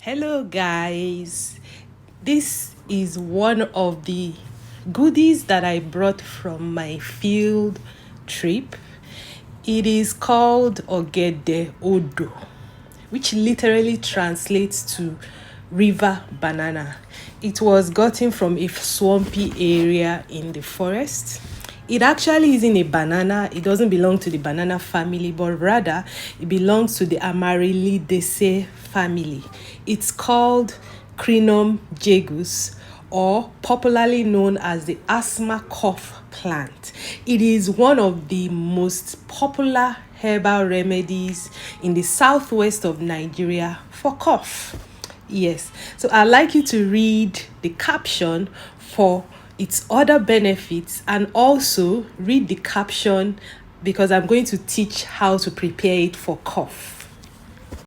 Hello, guys. This is one of the goodies that I brought from my field trip. It is called Ogede Odo, which literally translates to river banana. It was gotten from a swampy area in the forest. It actually isn't a banana. It doesn't belong to the banana family, but rather it belongs to the Amaryllidaceae family. It's called Crinum jagus, or popularly known as the asthma cough plant. It is one of the most popular herbal remedies in the southwest of Nigeria for cough. Yes, so I'd like you to read the caption for its other benefits and also read the caption because I'm going to teach how to prepare it for cough.